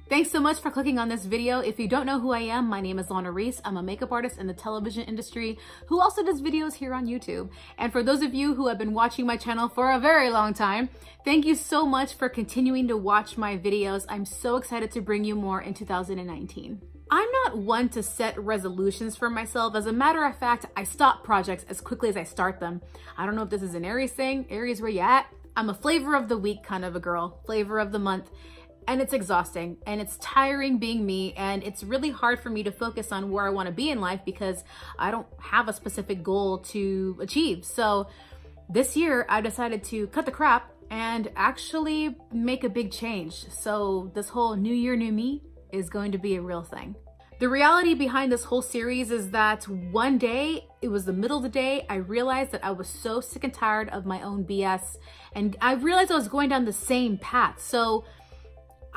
Thanks so much for clicking on this video. If you don't know who I am, my name is Lana Reiss. I'm a makeup artist in the television industry who also does videos here on YouTube. And for those of you who have been watching my channel for a very long time, thank you so much for continuing to watch my videos. I'm so excited to bring you more in 2019. I'm not one to set resolutions for myself. As a matter of fact, I stop projects as quickly as I start them. I don't know if this is an Aries thing. Aries, where you at? I'm a flavor of the week kind of a girl, flavor of the month. And it's exhausting and it's tiring being me, and it's really hard for me to focus on where I want to be in life because I don't have a specific goal to achieve. So this year I decided to cut the crap and actually make a big change. So this whole new year, new me is going to be a real thing. The reality behind this whole series is that one day, it was the middle of the day, I realized that I was so sick and tired of my own BS, and I realized I was going down the same path. So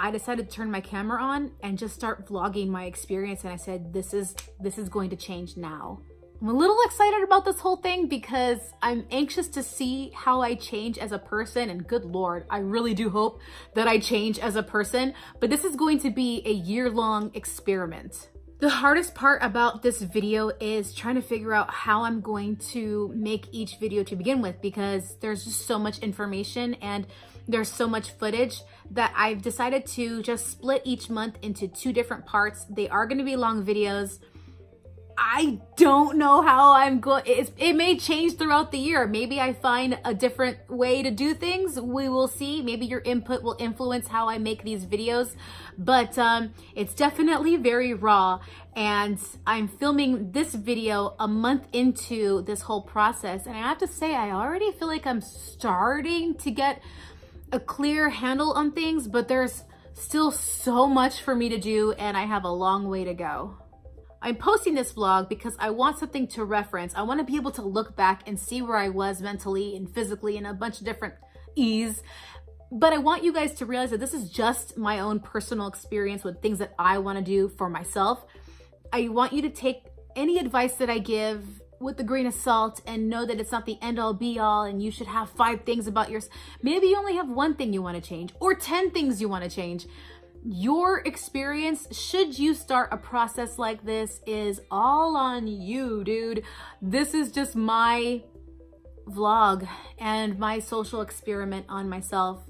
I decided to turn my camera on and just start vlogging my experience. And I said, this is going to change now. I'm a little excited about this whole thing because I'm anxious to see how I change as a person. And good Lord, I really do hope that I change as a person. But this is going to be a year-long experiment. The hardest part about this video is trying to figure out how I'm going to make each video to begin with, because there's just so much information and there's so much footage that I've decided to just split each month into 2 different parts. They are going to be long videos. I don't know how I'm going. It may change throughout the year. Maybe I find a different way to do things. We will see. Maybe your input will influence how I make these videos. But it's definitely very raw. And I'm filming this video a month into this whole process. And I have to say, I already feel like I'm starting to get a clear handle on things, but there's still so much for me to do and I have a long way to go. I'm posting this vlog because I want something to reference. I want to be able to look back and see where I was mentally and physically and a bunch of different E's. But I want you guys to realize that this is just my own personal experience with things that I want to do for myself. I want you to take any advice that I give with a grain of salt and know that it's not the end all be all and you should have 5 things about yours. Maybe you only have 1 thing you want to change or 10 things you want to change. Your experience, should you start a process like this, is all on you, dude. This is just my vlog and my social experiment on myself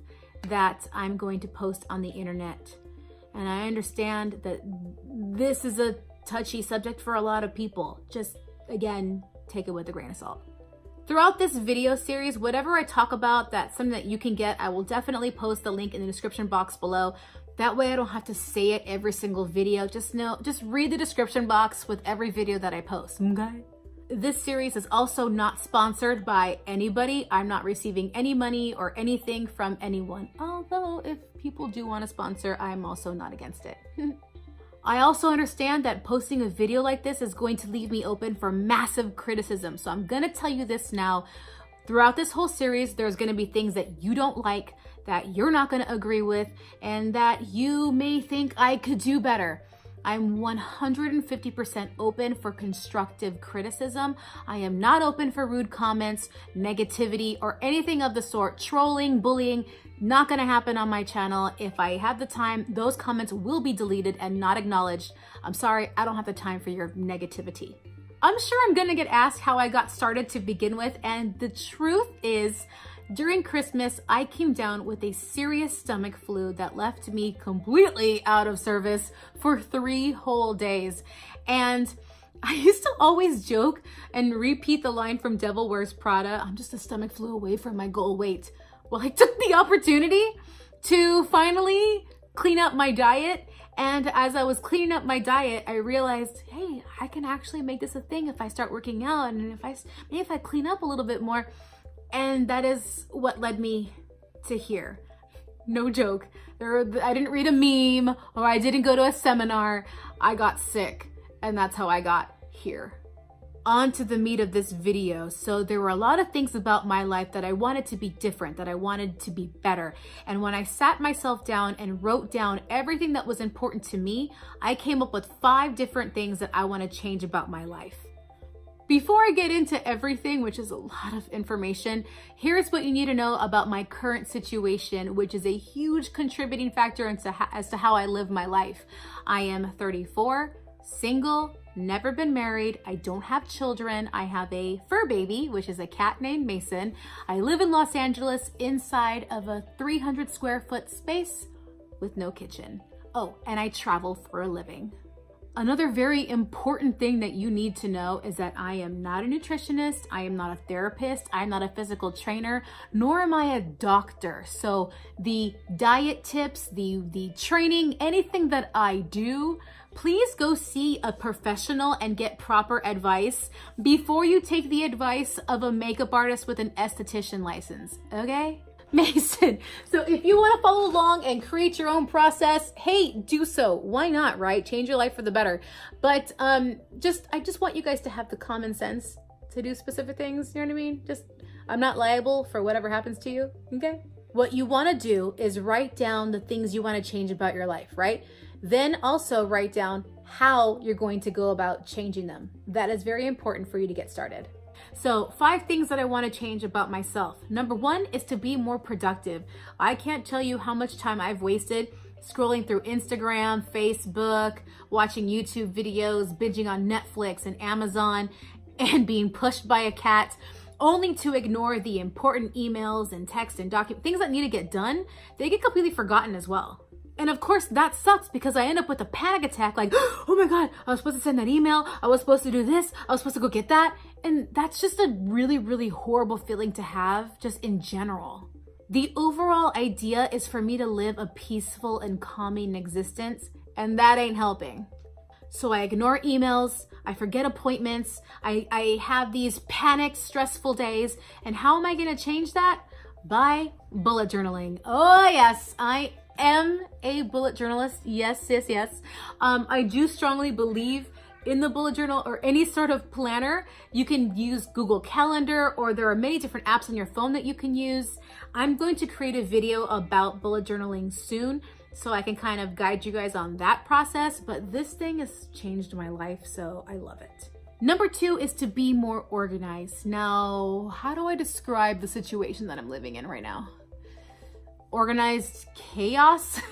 that I'm going to post on the internet. And I understand that this is a touchy subject for a lot of people. Just, again, take it with a grain of salt. Throughout this video series, whatever I talk about that's something that you can get, I will definitely post the link in the description box below. That way I don't have to say it every single video. Just read the description box with every video that I post, okay? This series is also not sponsored by anybody. I'm not receiving any money or anything from anyone. Although if people do want to sponsor, I'm also not against it. I also understand that posting a video like this is going to leave me open for massive criticism. So I'm gonna tell you this now. Throughout this whole series, there's gonna be things that you don't like, that you're not gonna agree with, and that you may think I could do better. I'm 150% open for constructive criticism. I am not open for rude comments, negativity, or anything of the sort. Trolling, bullying, not gonna happen on my channel. If I have the time, those comments will be deleted and not acknowledged. I'm sorry, I don't have the time for your negativity. I'm sure I'm gonna get asked how I got started to begin with, and the truth is, during Christmas, I came down with a serious stomach flu that left me completely out of service for 3 whole days. And I used to always joke and repeat the line from Devil Wears Prada, I'm just a stomach flu away from my goal weight. Well, I took the opportunity to finally clean up my diet. And as I was cleaning up my diet, I realized, hey, I can actually make this a thing if I start working out and if I clean up a little bit more. And that is what led me to here. No joke. I didn't read a meme or I didn't go to a seminar. I got sick, and that's how I got here. On to the meat of this video. So there were a lot of things about my life that I wanted to be different, that I wanted to be better. And when I sat myself down and wrote down everything that was important to me, I came up with 5 different things that I want to change about my life. Before I get into everything, which is a lot of information, here's what you need to know about my current situation, which is a huge contributing factor as to how I live my life. I am 34, single, never been married. I don't have children. I have a fur baby, which is a cat named Mason. I live in Los Angeles inside of a 300 square foot space with no kitchen. Oh, and I travel for a living. Another very important thing that you need to know is that I am not a nutritionist, I am not a therapist, I am not a physical trainer, nor am I a doctor. So the diet tips, the training, anything that I do, please go see a professional and get proper advice before you take the advice of a makeup artist with an esthetician license, okay? Mason, so if you want to follow along and create your own process, hey, do so. Why not, right? Change your life for the better. But I just want you guys to have the common sense to do specific things, you know what I mean? I'm not liable for whatever happens to you, okay? What you want to do is write down the things you want to change about your life, right? Then also write down how you're going to go about changing them. That is very important for you to get started. So 5 things that I want to change about myself. Number 1 is to be more productive. I can't tell you how much time I've wasted scrolling through Instagram, Facebook, watching YouTube videos, binging on Netflix and Amazon, and being pushed by a cat, only to ignore the important emails and text and things that need to get done. They get completely forgotten as well. And of course that sucks because I end up with a panic attack like, oh my God, I was supposed to send that email. I was supposed to do this. I was supposed to go get that. And that's just a really, really horrible feeling to have just in general. The overall idea is for me to live a peaceful and calming existence, and that ain't helping. So I ignore emails, I forget appointments, I have these panicked, stressful days. And how am I gonna change that? By bullet journaling. Oh yes, I am a bullet journalist. Yes, yes, yes. I do strongly believe in the bullet journal or any sort of planner. You can use Google Calendar, or there are many different apps on your phone that you can use. I'm going to create a video about bullet journaling soon, so I can kind of guide you guys on that process, but this thing has changed my life, so I love it. Number 2 is to be more organized. Now, how do I describe the situation that I'm living in right now? Organized chaos.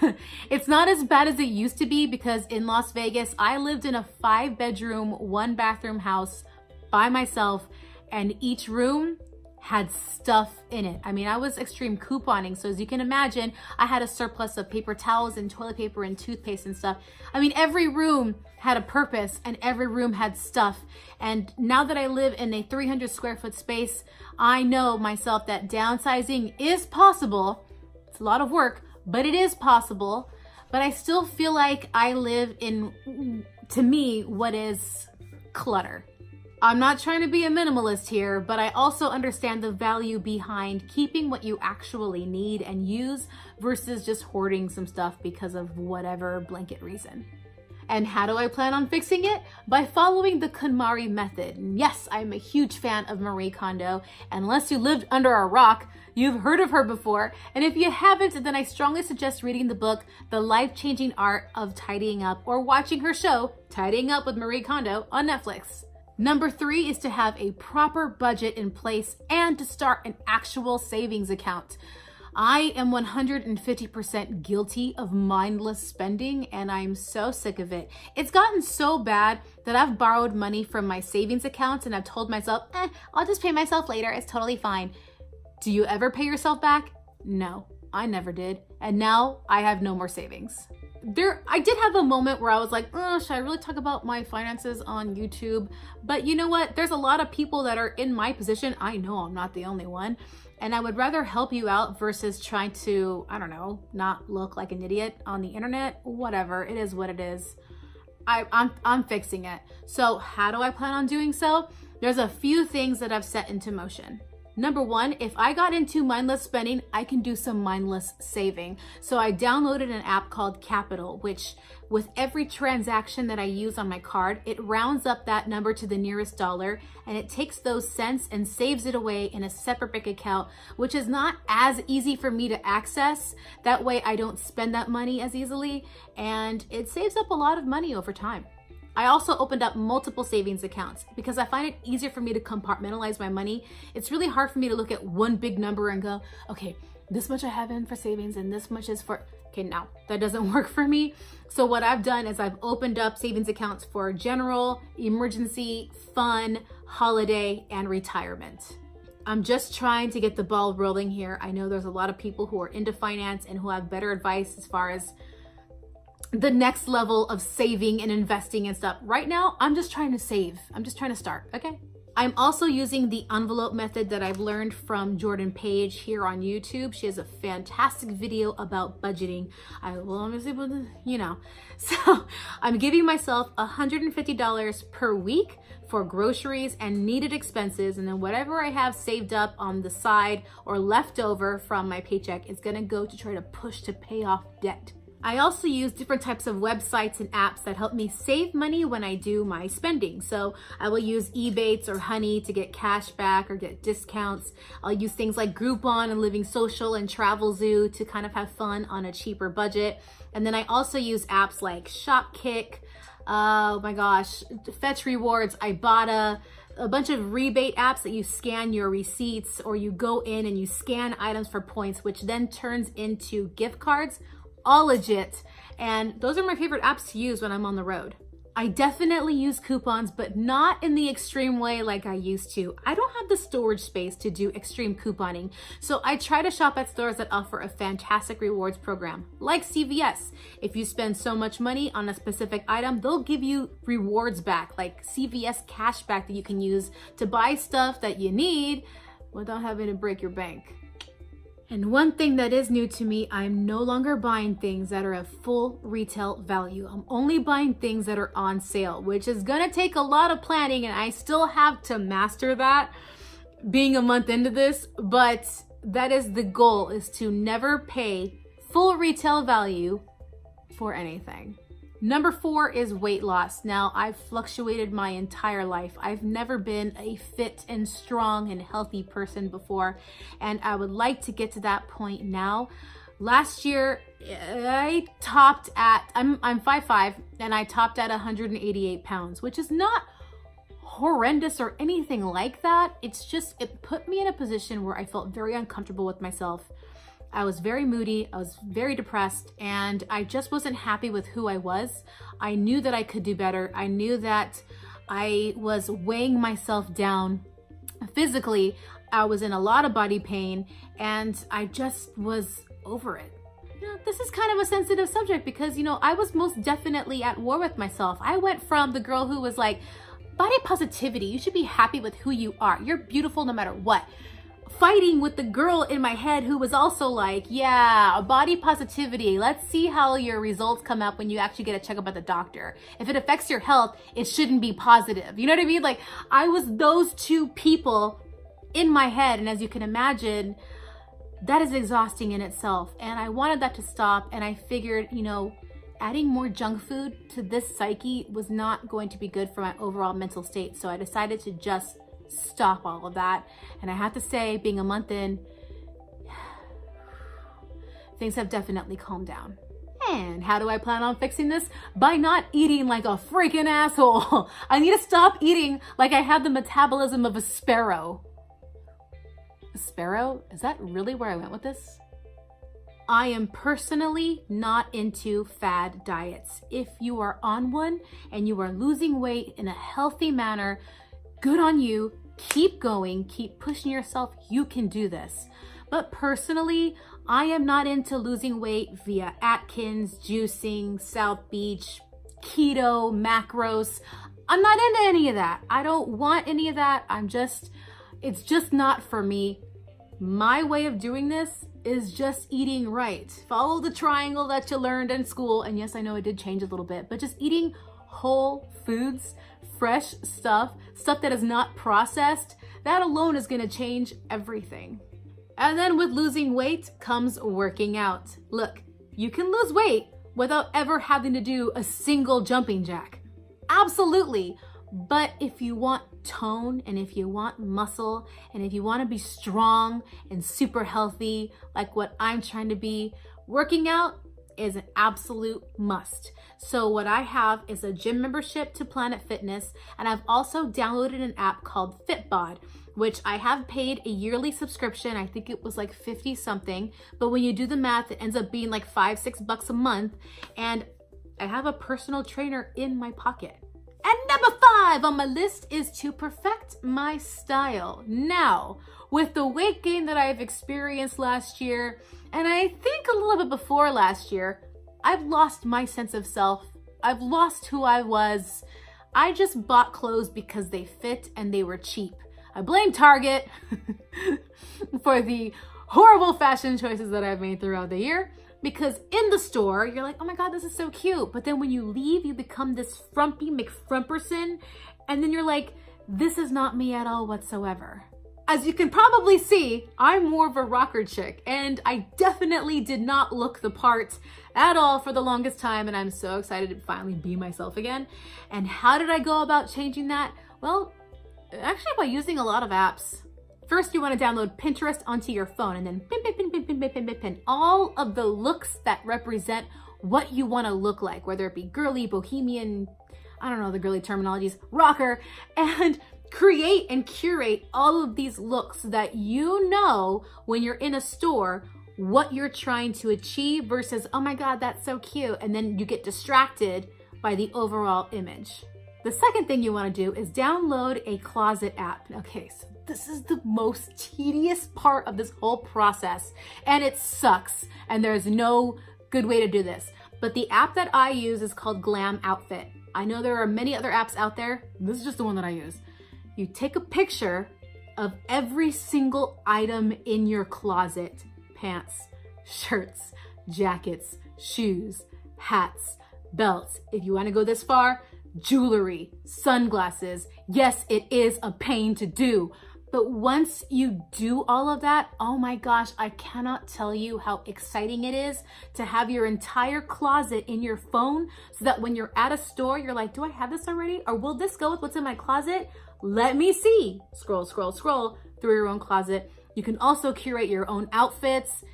It's not as bad as it used to be because in Las Vegas, I lived in a 5-bedroom, 1-bathroom house by myself, and each room had stuff in it. I mean, I was extreme couponing, so as you can imagine, I had a surplus of paper towels and toilet paper and toothpaste and stuff. I mean, every room had a purpose and every room had stuff. And now that I live in a 300 square foot space, I know myself that downsizing is possible. It's a lot of work, but it is possible. But I still feel like I live in, to me, what is clutter. I'm not trying to be a minimalist here, but I also understand the value behind keeping what you actually need and use versus just hoarding some stuff because of whatever blanket reason. And how do I plan on fixing it? By following the KonMari method. And yes, I'm a huge fan of Marie Kondo. Unless you lived under a rock, you've heard of her before. And if you haven't, then I strongly suggest reading the book, The Life-Changing Art of Tidying Up, or watching her show, Tidying Up with Marie Kondo, on Netflix. Number 3 is to have a proper budget in place and to start an actual savings account. I am 150% guilty of mindless spending, and I'm so sick of it. It's gotten so bad that I've borrowed money from my savings accounts and I've told myself, I'll just pay myself later, it's totally fine. Do you ever pay yourself back? No, I never did. And now I have no more savings. I did have a moment where I was like, should I really talk about my finances on YouTube? But you know what? There's a lot of people that are in my position. I know I'm not the only one. And I would rather help you out versus trying to, I don't know, not look like an idiot on the internet. Whatever, it is what it is. I'm fixing it. So how do I plan on doing so? There's a few things that I've set into motion. Number 1, if I got into mindless spending, I can do some mindless saving. So I downloaded an app called Capital, which with every transaction that I use on my card, it rounds up that number to the nearest dollar, and it takes those cents and saves it away in a separate bank account, which is not as easy for me to access. That way I don't spend that money as easily, and it saves up a lot of money over time. I also opened up multiple savings accounts because I find it easier for me to compartmentalize my money. It's really hard for me to look at one big number and go, okay, this much I have in for savings and this much is for, okay, now that doesn't work for me. So what I've done is I've opened up savings accounts for general, emergency, fun, holiday, and retirement. I'm just trying to get the ball rolling here. I know there's a lot of people who are into finance and who have better advice as far as the next level of saving and investing and stuff. Right now, I'm just trying to save. I'm just trying to start, okay? I'm also using the envelope method that I've learned from Jordan Page here on YouTube. She has a fantastic video about budgeting. So I'm giving myself $150 per week for groceries and needed expenses. And then whatever I have saved up on the side or left over from my paycheck is gonna go to try to push to pay off debt. I also use different types of websites and apps that help me save money when I do my spending. So I will use Ebates or Honey to get cash back or get discounts. I'll use things like Groupon and Living Social and Travel Zoo to kind of have fun on a cheaper budget. And then I also use apps like Shopkick, oh my gosh, Fetch Rewards, Ibotta, a bunch of rebate apps that you scan your receipts or you go in and you scan items for points, which then turns into gift cards. All legit, and those are my favorite apps to use when I'm on the road. I definitely use coupons, but not in the extreme way like I used to. I don't have the storage space to do extreme couponing, so I try to shop at stores that offer a fantastic rewards program, like CVS. If you spend so much money on a specific item, they'll give you rewards back, like CVS cashback that you can use to buy stuff that you need without having to break your bank. And one thing that is new to me, I'm no longer buying things that are of full retail value. I'm only buying things that are on sale, which is gonna take a lot of planning, and I still have to master that being a month into this, but that is the goal, is to never pay full retail value for anything. Number 4 is weight loss. Now, I've fluctuated my entire life. I've never been a fit and strong and healthy person before, and I would like to get to that point now. Last year, I topped at, I'm 5'5", and I topped at 188 pounds, which is not horrendous or anything like that. It's just, it put me in a position where I felt very uncomfortable with myself. I was very moody, I was very depressed, and I just wasn't happy with who I was. I knew that I could do better. I knew that I was weighing myself down physically. I was in a lot of body pain, and I just was over it. You know, this is kind of a sensitive subject because, you know, I was most definitely at war with myself. I went from the girl who was like, body positivity, you should be happy with who you are. You're beautiful no matter what. Fighting with the girl in my head who was also like, yeah, body positivity. Let's see how your results come up when you actually get a checkup at the doctor. If it affects your health, it shouldn't be positive. You know what I mean? Like, I was those two people in my head. And as you can imagine, that is exhausting in itself. And I wanted that to stop. And I figured, you know, adding more junk food to this psyche was not going to be good for my overall mental state. So I decided to just stop all of that. And I have to say, being a month in, things have definitely calmed down. And how do I plan on fixing this? By not eating like a freaking asshole. I need to stop eating like I have the metabolism of a sparrow. A sparrow? Is that really where I went with this? I am personally not into fad diets. If you are on one and you are losing weight in a healthy manner, good on you. Keep going, keep pushing yourself. You can do this. But personally, I am not into losing weight via Atkins, juicing, South Beach, keto, macros. I'm not into any of that. I don't want any of that. It's just not for me. My way of doing this is just eating right. Follow the triangle that you learned in school. And yes, I know it did change a little bit, but just eating whole foods, fresh stuff that is not processed, that alone is gonna change everything. And then with losing weight comes working out. Look, you can lose weight without ever having to do a single jumping jack. Absolutely. But if you want tone and if you want muscle and if you want to be strong and super healthy, like what I'm trying to be, working out is an absolute must. So what I have is a gym membership to Planet Fitness, and I've also downloaded an app called Fitbod, which I have paid a yearly subscription. I think it was like 50 something, but when you do the math, it ends up being like $5-6 a month. And I have a personal trainer in my pocket. And number 5 on my list is to perfect my style. Now, with the weight gain that I've experienced last year, and I think a little bit before last year, I've lost my sense of self. I've lost who I was. I just bought clothes because they fit and they were cheap. I blame Target for the horrible fashion choices that I've made throughout the year, because in the store, you're like, oh my God, this is so cute. But then when you leave, you become this frumpy McFrumperson. And then you're like, this is not me at all whatsoever. As you can probably see, I'm more of a rocker chick, and I definitely did not look the part at all for the longest time. And I'm so excited to finally be myself again. And how did I go about changing that? Well, actually by using a lot of apps. First, you want to download Pinterest onto your phone, and then pin all of the looks that represent what you want to look like, whether it be girly, bohemian, I don't know the girly terminologies, rocker, and create and curate all of these looks that you know when you're in a store what you're trying to achieve versus, oh my God, that's so cute. And then you get distracted by the overall image. The second thing you want to do is download a closet app. Okay, so this is the most tedious part of this whole process, and it sucks, and there's no good way to do this. But the app that I use is called Glam Outfit. I know there are many other apps out there. This is just the one that I use. You take a picture of every single item in your closet: pants, shirts, jackets, shoes, hats, belts. If you want to go this far, jewelry, sunglasses. Yes, it is a pain to do. But once you do all of that, oh my gosh, I cannot tell you how exciting it is to have your entire closet in your phone, so that when you're at a store, you're like, do I have this already? Or will this go with what's in my closet? Let me see. Scroll, scroll, scroll through your own closet. You can also curate your own outfits.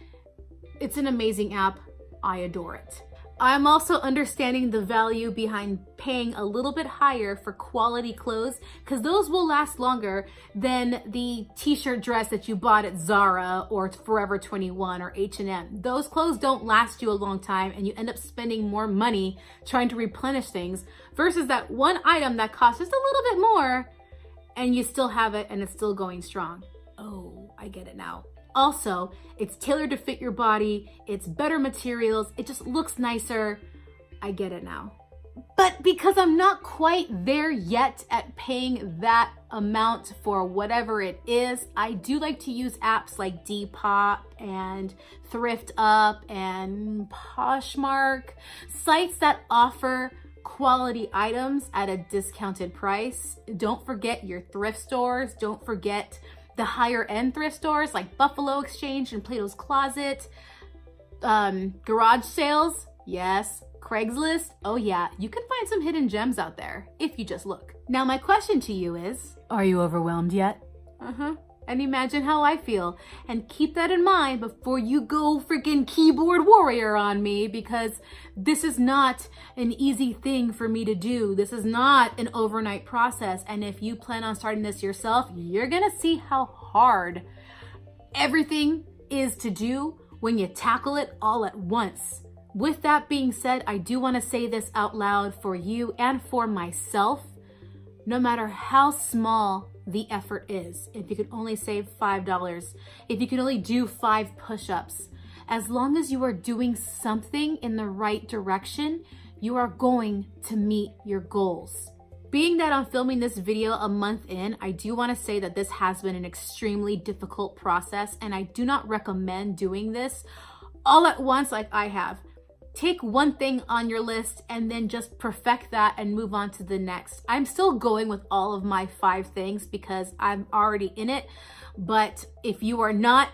It's an amazing app. I adore it. I'm also understanding the value behind paying a little bit higher for quality clothes, because those will last longer than the t-shirt dress that you bought at Zara or Forever 21 or H&M. Those clothes don't last you a long time, and you end up spending more money trying to replenish things versus that one item that costs just a little bit more and you still have it and it's still going strong. Oh, I get it now. Also, it's tailored to fit your body, it's better materials, it just looks nicer. I get it now. But because I'm not quite there yet at paying that amount for whatever it is, I do like to use apps like Depop and Thrift Up and Poshmark, sites that offer quality items at a discounted price. Don't forget your thrift stores, don't forget the higher end thrift stores like Buffalo Exchange and Plato's Closet, garage sales, yes, Craigslist, oh yeah, you can find some hidden gems out there if you just look. Now my question to you is, are you overwhelmed yet? And imagine how I feel, and keep that in mind before you go freaking keyboard warrior on me, because this is not an easy thing for me to do. This is not an overnight process, and if you plan on starting this yourself, you're gonna see how hard everything is to do when you tackle it all at once. With that being said, I do want to say this out loud for you and for myself. No matter how small the effort is, if you could only save $5, if you can only do 5 push-ups, as long as you are doing something in the right direction, you are going to meet your goals. Being that I'm filming this video a month in, I do want to say that this has been an extremely difficult process, and I do not recommend doing this all at once like I have. Take one thing on your list and then just perfect that and move on to the next. I'm still going with all of my 5 things because I'm already in it. But if you are not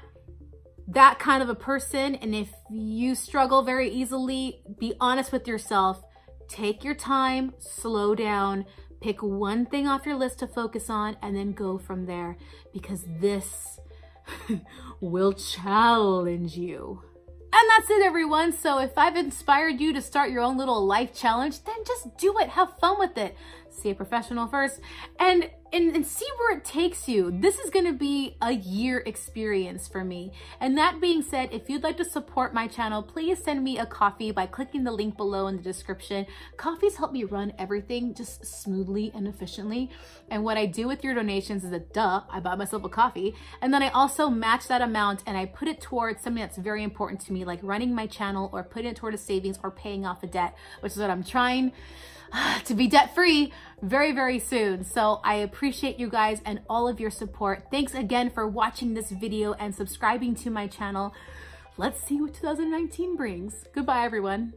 that kind of a person, and if you struggle very easily, be honest with yourself. Take your time, slow down, pick one thing off your list to focus on, and then go from there, because this will challenge you. And that's it, everyone. So if I've inspired you to start your own little life challenge, then just do it. Have fun with it. See a professional first and see where it takes you. This is going to be a year experience for me. And that being said, if you'd like to support my channel, please send me a coffee by clicking the link below in the description. Coffees help me run everything just smoothly and efficiently. And what I do with your donations is I buy myself a coffee. And then I also match that amount and I put it towards something that's very important to me, like running my channel or putting it toward a savings or paying off a debt, which is what I'm trying to be debt-free very, very soon. So I appreciate you guys and all of your support. Thanks again for watching this video and subscribing to my channel. Let's see what 2019 brings. Goodbye, everyone.